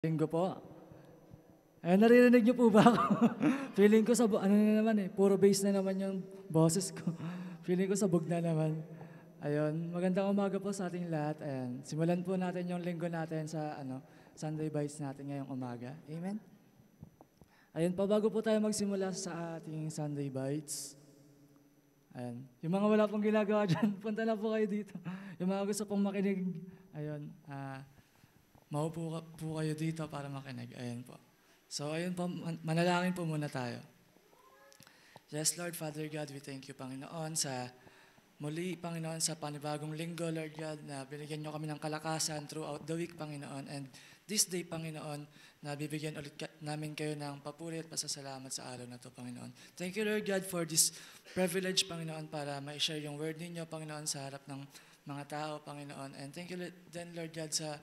Linggo po. Naririnig niyo po ba ako? Feeling ko ano na naman puro bass na naman yung boses ko. Feeling ko sabog na naman. Ayun, magandang umaga po sa ating lahat. Ayan, simulan po natin yung linggo natin sa Sunday Bites natin ngayong umaga. Amen? Ayun pa, bago po tayo magsimula sa ating Sunday Bites. Ayan, yung mga wala pong ginagawa dyan, punta na po kayo dito. Yung mga gusto pong makinig, ayun, maupo po kayo dito para makinig. Ayun po. So, ayun po, manalangin po muna tayo. Yes, Lord, Father God, we thank you, Panginoon, sa muli, Panginoon, sa panibagong linggo, Lord God, na binigyan nyo kami ng kalakasan throughout the week, Panginoon. And this day, Panginoon, na bibigyan ulit namin kayo ng papuri at pasasalamat sa araw na to, Panginoon. Thank you, Lord God, for this privilege, Panginoon, para ma-share yung word ninyo, Panginoon, sa harap ng mga tao, Panginoon. And thank you then, Lord God, sa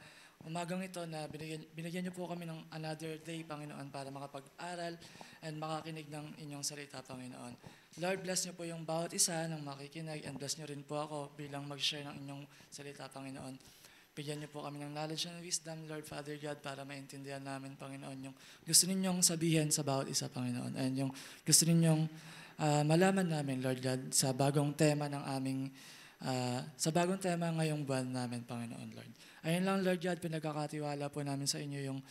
umagang ito na binigyan niyo po kami ng another day, Panginoon, para makapag-aral and makakinig ng inyong salita, Panginoon. Lord, bless niyo po yung bawat isa ng makikinig and bless niyo rin po ako bilang mag-share ng inyong salita, Panginoon. Bigyan niyo po kami ng knowledge and wisdom, Lord, Father God, para maintindihan namin, Panginoon, yung gusto ninyong sabihin sa bawat isa, Panginoon, and yung gusto ninyong malaman namin, Lord God, sa bagong tema ng aming sa bagong tema ngayong buwan namin, Panginoon, Lord. Ayun lang, Lord God, pinagkakatiwala po namin sa inyo yung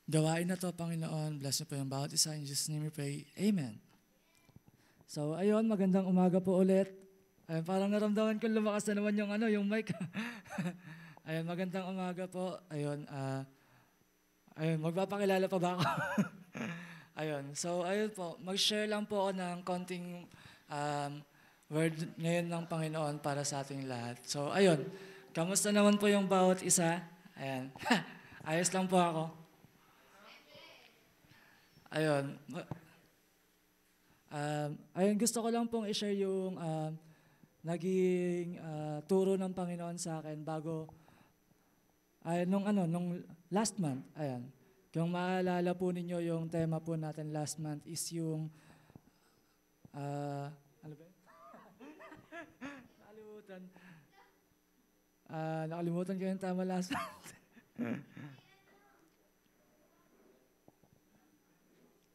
gawain na to, Panginoon. Bless niyo po yung bawat isa. In Jesus' name we pray. Amen. So, ayun, magandang umaga po ulit. Ayun, parang naramdaman ko lumakas na naman yung mic. Ayun, magandang umaga po. Ayun, magpapakilala pa ba ako? Ayun, so ayun po, mag-share lang po ako ng konting word ngayon ng Panginoon para sa ating lahat. So, ayun. Kamusta naman po yung bawat isa? Ayan. Ayos lang po ako. Ayun. Ayun, gusto ko lang pong i-share yung naging turo ng Panginoon sa akin bago nung last month. Ayan. Kung maalala po ninyo yung tema po natin last month is yung ano ba? Nakalimutan ko yung tama last month.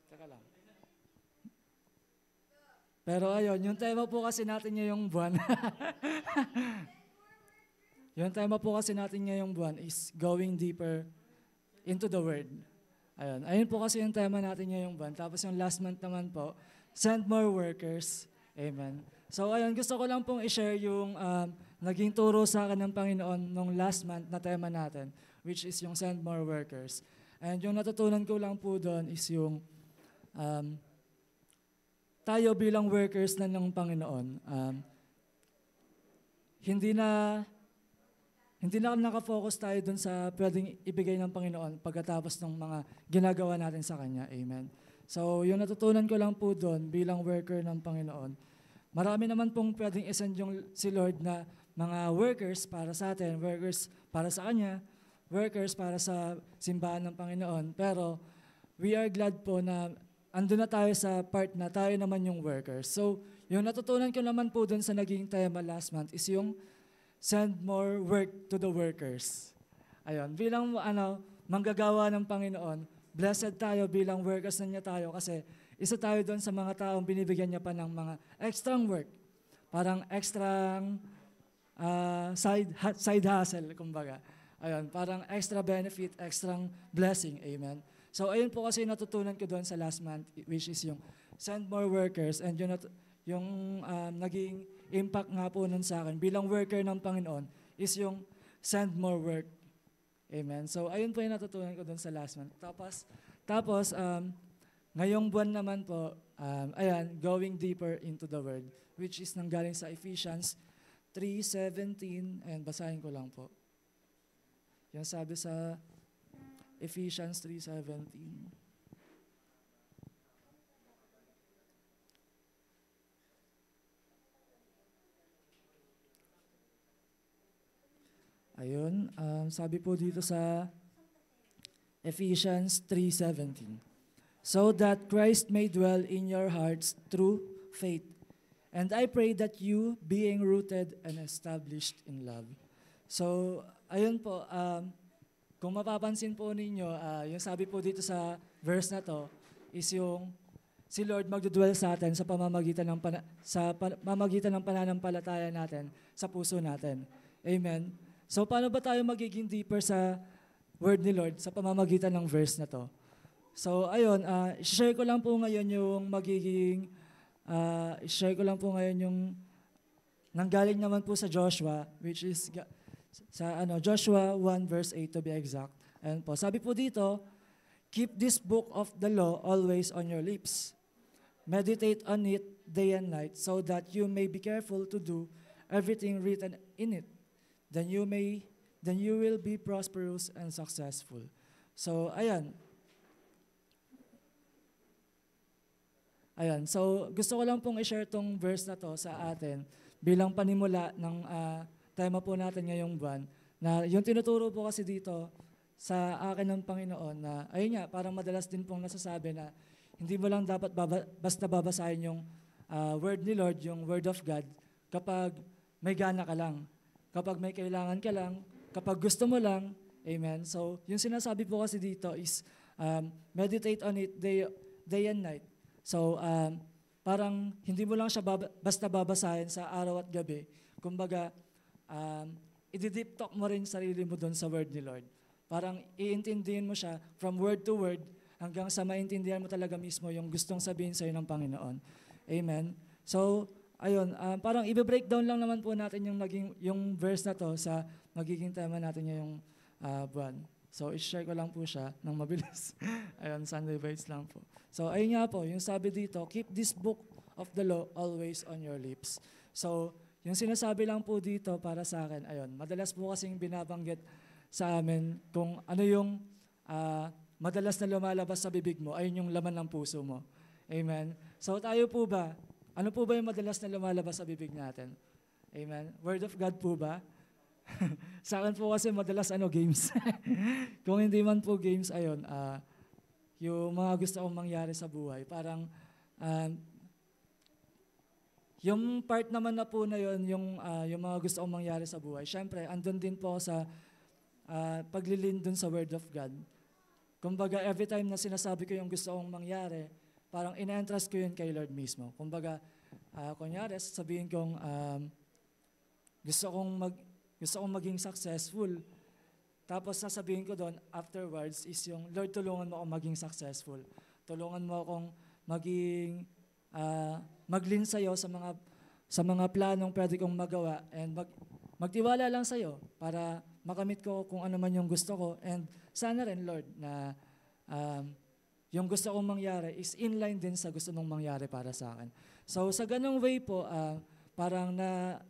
Teka lang. Pero ayun, yung tema po kasi natin ngayong buwan. Yung tema po kasi natin ngayong buwan is going deeper into the Word. Ayun po kasi yung tema natin ngayong buwan. Tapos yung last month naman po, send more workers. Amen. So ayun, gusto ko lang pong i-share yung naging turo sa akin ng Panginoon nung last month na tema natin, which is yung send more workers. And yung natutunan ko lang po doon is yung tayo bilang workers na ng Panginoon, hindi na nakafocus tayo doon sa pwedeng ibigay ng Panginoon pagkatapos ng mga ginagawa natin sa Kanya. Amen. So yung natutunan ko lang po doon bilang worker ng Panginoon, marami naman pong pwedeng isend yung si Lord na mga workers para sa atin, workers para sa Kanya, workers para sa simbahan ng Panginoon. Pero we are glad po na andun na tayo sa part na tayo naman yung workers. So yung natutunan ko naman po dun sa naging tema last month is yung send more work to the workers. Ayun, bilang manggagawa ng Panginoon, blessed tayo bilang workers na niya tayo kasi isa tayo doon sa mga taong binibigyan niya pa ng mga extra work. Parang extra side hustle, kumbaga. Ayun, parang extra benefit, extra blessing. Amen. So, ayun po kasi natutunan ko doon sa last month, which is yung send more workers. And yung naging impact nga po nun sa akin bilang worker ng Panginoon is yung send more work. Amen. So, ayun po yung natutunan ko doon sa last month. Tapos ngayong buwan naman po, going deeper into the Word, which is nanggaling sa Ephesians 3:17, and basahin ko lang po. Yung sabi sa Ephesians 3:17. Ayun, sabi po dito sa Ephesians 3:17. So that Christ may dwell in your hearts through faith. And I pray that you, being rooted and established in love. So, ayun po, kung mapapansin po ninyo, yung sabi po dito sa verse na to is yung si Lord magdudwell sa atin sa pamamagitan ng pamamagitan ng pananampalataya natin sa puso natin. Amen. So paano ba tayo magiging deeper sa word ni Lord sa pamamagitan ng verse na to? So ayun, share ko lang po ngayon yung share ko lang po ngayon yung nanggaling naman po sa Joshua, which is sa Joshua 1 verse 8 to be exact. Ayun po. Sabi po dito, keep this book of the law always on your lips. Meditate on it day and night so that you may be careful to do everything written in it. Then you will be prosperous and successful. So, ayan. So, gusto ko lang pong i-share tong verse na to sa atin bilang panimula ng tema po natin ngayong buwan. Na yung tinuturo po kasi dito sa akin ng Panginoon na, ayun nga, parang madalas din pong nasasabi na hindi mo lang dapat basta babasahin yung word ni Lord, yung word of God, kapag may gana ka lang, kapag may kailangan ka lang, kapag gusto mo lang, amen. So, yung sinasabi po kasi dito is meditate on it day and night. So, parang hindi mo lang siya basta babasahin sa araw at gabi. Kumbaga, i-deep talk mo rin sarili mo doon sa word ni Lord. Parang iintindihin mo siya from word to word hanggang sa maintindihan mo talaga mismo yung gustong sabihin sa'yo ng Panginoon. Amen. So, ayun, parang i-breakdown lang naman po natin yung verse na to sa magiging tema natin ngayong buwan. So, i-share ko lang po siya ng mabilis. Ayun, Sunday Bites lang po. So, ayun nga po, yung sabi dito, keep this book of the law always on your lips. So, yung sinasabi lang po dito para sa akin, ayun, madalas po kasing binabanggit sa amin kung ano yung madalas na lumalabas sa bibig mo, ayun yung laman ng puso mo. Amen? So tayo po ba, ano po ba yung madalas na lumalabas sa bibig natin? Amen? Word of God po ba? Sa akin po kasi madalas games. Kung hindi man po games, ayun, yung mga gusto kong mangyari sa buhay. Parang, yung part naman na po na yun, yung mga gusto kong mangyari sa buhay, syempre, andun din po sa paglilin dun sa Word of God. Kumbaga, every time na sinasabi ko yung gusto kong mangyari, parang ina-entrust ko yun kay Lord mismo. Kumbaga, kunyari, sabihin kong gusto kong maging successful. Tapos sasabihin ko doon, afterwards, is yung, Lord, tulungan mo akong maging successful. Tulungan mo akong maglin sa'yo sa mga planong pwede kong magawa and magtiwala lang sa'yo para makamit ko kung ano man yung gusto ko. And sana rin, Lord, na yung gusto kong mangyari is inline din sa gusto mong mangyari para sa akin. So sa ganong way po, parang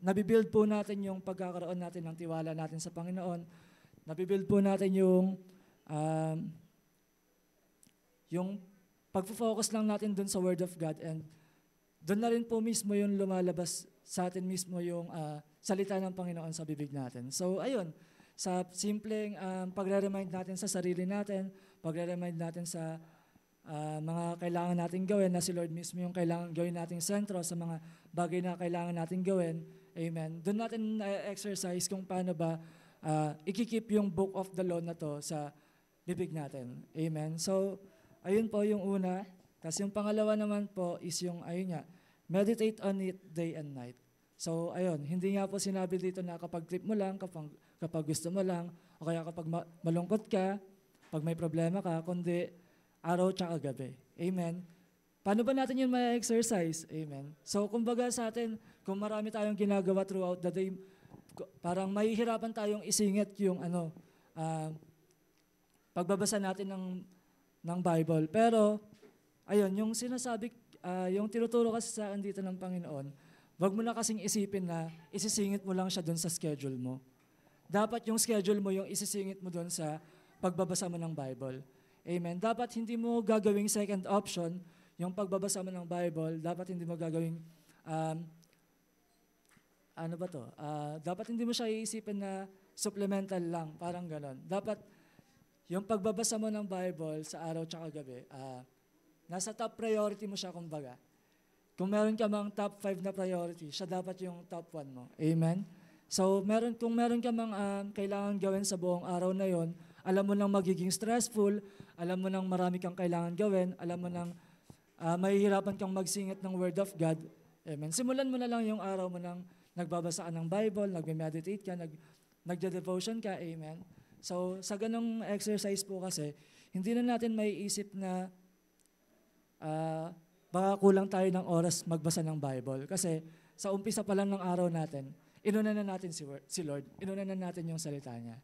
nabibuild po natin yung pagkakaroon natin ng tiwala natin sa Panginoon. Nabibuild po natin yung pag-focus lang natin dun sa Word of God, and dun na rin po mismo yung lumalabas sa atin mismo yung salita ng Panginoon sa bibig natin. So ayun, sa simpleng pagre-remind natin sa sarili natin, pagre-remind natin sa mga kailangan natin gawin, na si Lord mismo yung kailangan gawin nating sentro sa mga bagay na kailangan natin gawin. Amen. Doon natin exercise kung paano ba ikikip yung book of the law na to sa bibig natin. Amen. So, ayun po yung una. Tapos yung pangalawa naman po is yung, ayun nga, meditate on it day and night. So, ayun, hindi nga po sinabi dito na kapag trip mo lang, kapag gusto mo lang, o kaya kapag malungkot ka, pag may problema ka, kundi araw tsaka gabi. Amen. Paano ba natin yun ma-exercise? Amen. So, kumbaga sa atin, kung marami tayong ginagawa throughout the day, parang mahihirapan tayong isingit yung pagbabasa natin ng Bible. Pero, ayun, yung sinasabi, yung tinuturo kasi sa akin dito ng Panginoon, wag mo na kasing isipin na isisingit mo lang siya doon sa schedule mo. Dapat yung schedule mo yung isisingit mo doon sa pagbabasa mo ng Bible. Amen. Dapat hindi mo gagawing second option yung pagbabasa mo ng Bible. Dapat hindi mo gagawing, dapat hindi mo siya iisipin na supplemental lang, parang ganon. Dapat yung pagbabasa mo ng Bible sa araw tsaka gabi, nasa top priority mo siya, kumbaga. Kung meron ka mang top 5 na priority, siya dapat yung top 1 mo. Amen? So, kung meron ka mang kailangan gawin sa buong araw na yon, alam mo nang magiging stressful, alam mo nang marami kang kailangan gawin, alam mo nang mahihirapan kang magsingit ng Word of God. Amen. Simulan mo na lang yung araw mo nang nagbabasa ka ng Bible, nagme-meditate ka, nagde-devotion ka. Amen. So, sa ganong exercise po kasi, hindi na natin maiisip na baka kulang tayo ng oras magbasa ng Bible. Kasi sa umpisa pa lang ng araw natin, inuna na natin si Lord, inuna na natin yung salita niya.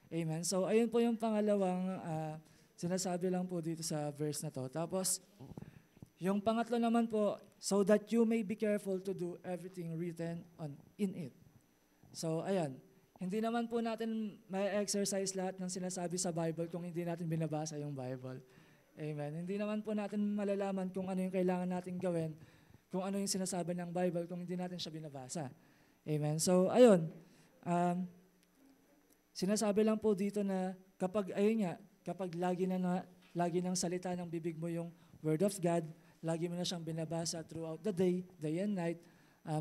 Amen. So, ayun po yung pangalawang sinasabi lang po dito sa verse na to. Tapos, yung pangatlo naman po, so that you may be careful to do everything written in it. So, ayan. Hindi naman po natin may exercise lahat ng sinasabi sa Bible kung hindi natin binabasa yung Bible. Amen. Hindi naman po natin malalaman kung ano yung kailangan natin gawin, kung ano yung sinasabi ng Bible kung hindi natin siya binabasa. Amen. So, ayun. Sinasabi lang po dito na kapag, ayun nga, kapag lagi ng salita ng bibig mo yung Word of God, lagi mo na siyang binabasa throughout the day and night,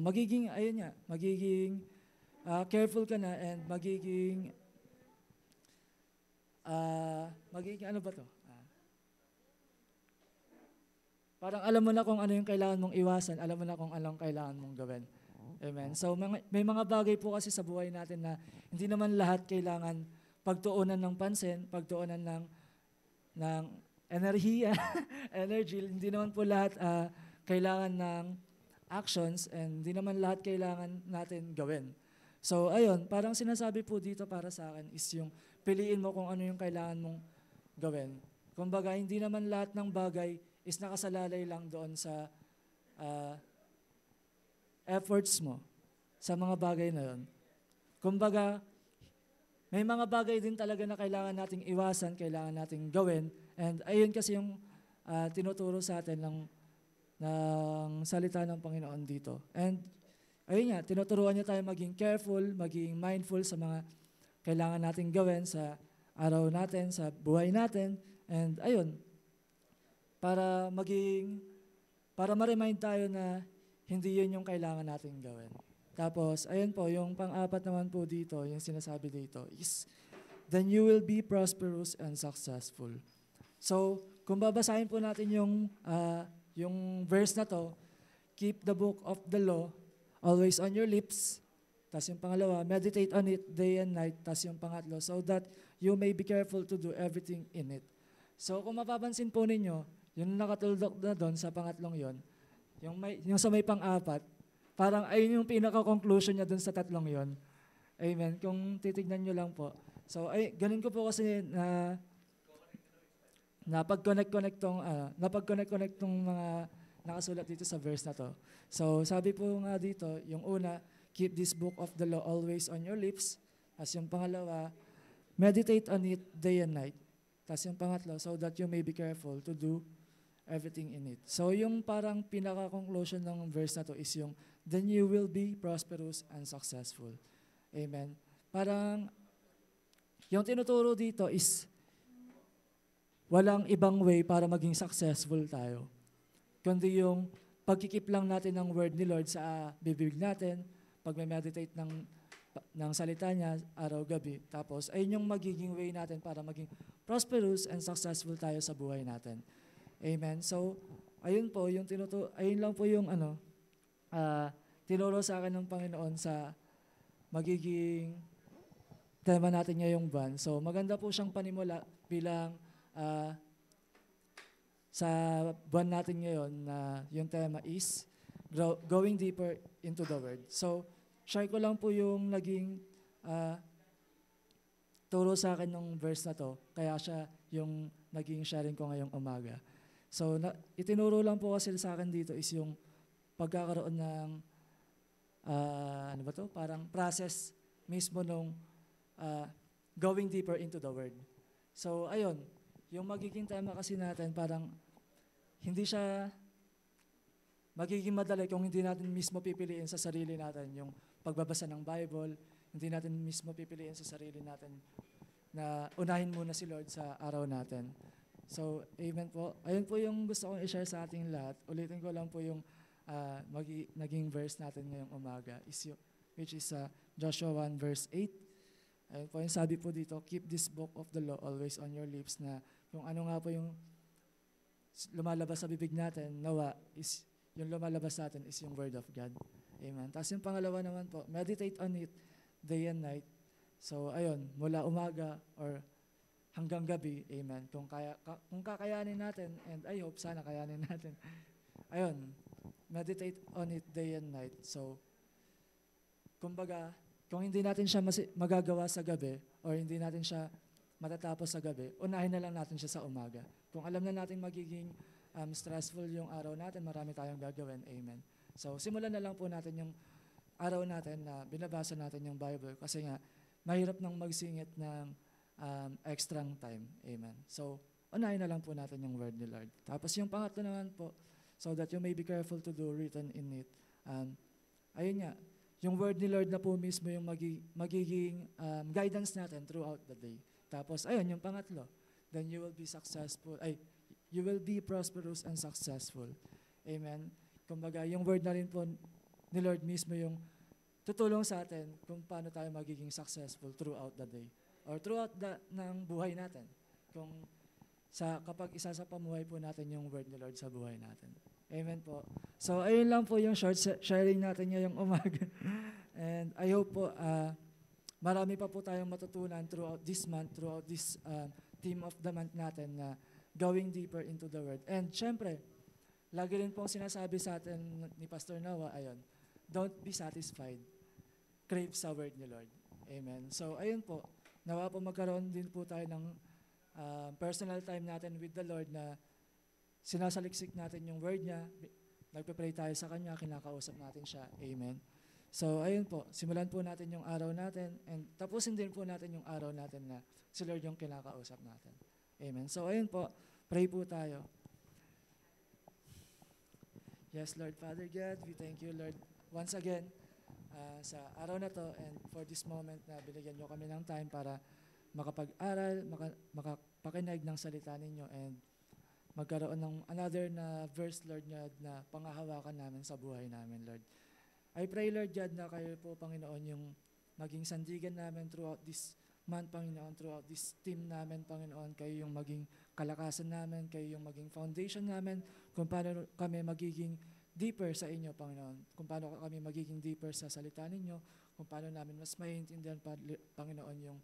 magiging careful ka na and magiging ano ba to? Parang alam mo na kung ano yung kailangan mong iwasan, alam mo na kung anong kailangan mong gawin. Amen. So may mga bagay po kasi sa buhay natin na hindi naman lahat kailangan pagtuunan ng pansin, pagtuunan ng enerhiya, energy. Hindi naman po lahat kailangan ng actions and hindi naman lahat kailangan natin gawin. So ayun, parang sinasabi po dito para sa akin is yung piliin mo kung ano yung kailangan mong gawin. Kumbaga, hindi naman lahat ng bagay is nakasalalay lang doon sa efforts mo sa mga bagay na yun. Kumbaga, may mga bagay din talaga na kailangan nating iwasan, kailangan nating gawin, and ayun kasi yung tinuturo sa atin ng salita ng Panginoon dito. And ayun nga, tinuturuan niya tayo maging careful, maging mindful sa mga kailangan nating gawin sa araw natin, sa buhay natin, and ayun, para ma-remind tayo na hindi yun yung kailangan nating gawin. Tapos, ayun po, yung pang-apat naman po dito, yung sinasabi dito is, then you will be prosperous and successful. So, kung babasahin po natin yung verse na to, keep the book of the law always on your lips. Tapos yung pangalawa, meditate on it day and night. Tapos yung pangatlo, so that you may be careful to do everything in it. So, kung mapapansin po ninyo, yung nakatuldok na doon sa pangatlong yon, yung sa may pang-apat, parang ayun yung pinaka-conclusion niya doon sa tatlong yon. Amen. Kung titignan nyo lang po. So, ganun ko po kasi na napag-connect tong mga nakasulat dito sa verse na to. So, sabi po nga dito, yung una, keep this book of the law always on your lips. As yung pangalawa, meditate on it day and night. Tas yung pangatlo, so that you may be careful to do everything in it. So yung parang pinaka-conclusion ng verse na to is yung, then you will be prosperous and successful. Amen. Parang, yung tinuturo dito is, walang ibang way para maging successful tayo. Kundi yung pagkikip lang natin ng word ni Lord sa bibig natin, pag-meditate ng salita niya araw-gabi. Tapos, ayun yung magiging way natin para maging prosperous and successful tayo sa buhay natin. Amen. So, ayun lang po yung tinuro sa akin ng Panginoon sa magiging tema natin ngayong buwan. So, maganda po siyang panimula bilang sa buwan natin ngayon na yung tema is going deeper into the Word. So, share ko lang po yung naging turo sa akin ng verse na to. Kaya siya yung naging sharing ko ngayong umaga. So, itinuro lang po kasi sa akin dito is yung pagkakaroon ng parang process mismo nung going deeper into the Word. So, ayun, yung magiging tema kasi natin parang hindi siya magiging madali kung hindi natin mismo pipiliin sa sarili natin yung pagbabasa ng Bible, hindi natin mismo pipiliin sa sarili natin na unahin muna si Lord sa araw natin. So, amen po. Ayun po yung gusto kong i-share sa ating lahat. Ulitin ko lang po yung naging verse natin ngayong umaga, which is Joshua 1 verse 8. Ayun po yung sabi po dito, keep this book of the law always on your lips, na kung ano nga po yung lumalabas sa bibig natin, nawa is yung lumalabas sa atin is yung word of God. Amen. Tapos yung pangalawa naman po, meditate on it day and night. So ayun, mula umaga or hanggang gabi, amen. Kung kakayanin natin, and I hope sana kayanin natin. Ayun, meditate on it day and night. So kumbaga, kung hindi natin siya magagawa sa gabi or hindi natin siya matatapos sa gabi, unahin na lang natin siya sa umaga. Kung alam na natin magiging stressful yung araw natin, marami tayong gagawin. Amen. So, simulan na lang po natin yung araw natin na binabasa natin yung Bible kasi nga, mahirap nang magsingit ng extra time. Amen. So, unahin na lang po natin yung word ni Lord. Tapos yung pangatlo naman po, so that you may be careful to do written in it. Ayun nga, yung word ni Lord na po mismo yung magiging guidance natin throughout the day. Tapos, ayun, yung pangatlo, then you will be successful, you will be prosperous and successful. Amen. Kumbaga, yung word na rin po ni Lord mismo yung tutulong sa atin kung paano tayo magiging successful throughout the day or throughout ng buhay natin. Kapag isa sa pamuhay po natin yung word ni Lord sa buhay natin. Amen po. So, ayun lang po yung short sharing natin ngayong umaga. And I hope po, marami pa po tayong matutunan throughout this month, throughout this theme of the month natin na going deeper into the Word. And syempre, lagi rin pong sinasabi sa atin ni Pastor Noah, ayun, don't be satisfied. Crave sa Word ni Lord. Amen. So, ayun po, nawa po magkaroon din po tayo ng personal time natin with the Lord na sinasaliksik natin yung word niya, nagpe-pray tayo sa Kanya, kinakausap natin siya. Amen. So, ayun po, simulan po natin yung araw natin and tapusin din po natin yung araw natin na si Lord yung kinakausap natin. Amen. So, ayun po, pray po tayo. Yes, Lord, Father God, we thank you, Lord, once again sa araw na to and for this moment na binigyan nyo kami ng time para makapag-aral, makapakinig ng salita ninyo and magkaroon ng another na verse, Lord God, na pangahawakan namin sa buhay namin, Lord. I pray, Lord God, na kayo po, Panginoon, yung maging sandigan namin throughout this month, Panginoon, throughout this team namin, Panginoon, kayo yung maging kalakasan namin, kayo yung maging foundation namin, kung paano kami magiging deeper sa inyo, Panginoon, kung paano kami magiging deeper sa salita ninyo, kung paano namin mas maiintindihan, Panginoon, yung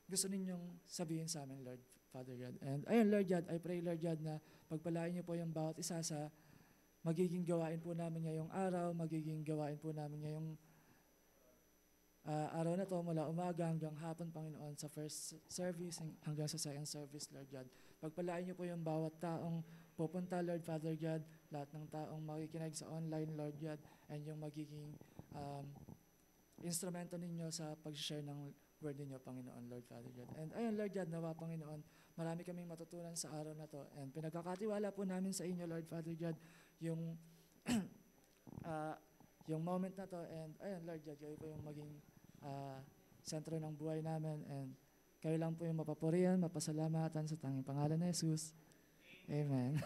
gusto ninyong sabihin sa amin, Lord, Father God. And ayun, Lord God, I pray, Lord God, na pagpalain niyo po yung bawat isa sa magiging gawain po namin ngayong araw, magiging gawain po namin ngayong araw na to mula umaga hanggang hapon, Panginoon, sa first service hanggang sa second service, Lord God. Pagpalain niyo po yung bawat taong pupunta, Lord, Father God, lahat ng taong makikinig sa online, Lord God, and yung magiging instrumento ninyo sa pag-share ng word ninyo, Panginoon, Lord, Father God. And ayun, Lord God, nawa, Panginoon, marami kaming matutunan sa araw na to. And pinagkakatiwala po namin sa inyo, Lord, Father God, yung yung moment na to. And ayun, Lord God, kayo po yung maging sentro ng buhay namin. And kayo lang po yung mapapurihan, mapasalamatan sa tanging pangalan ni Jesus. Amen.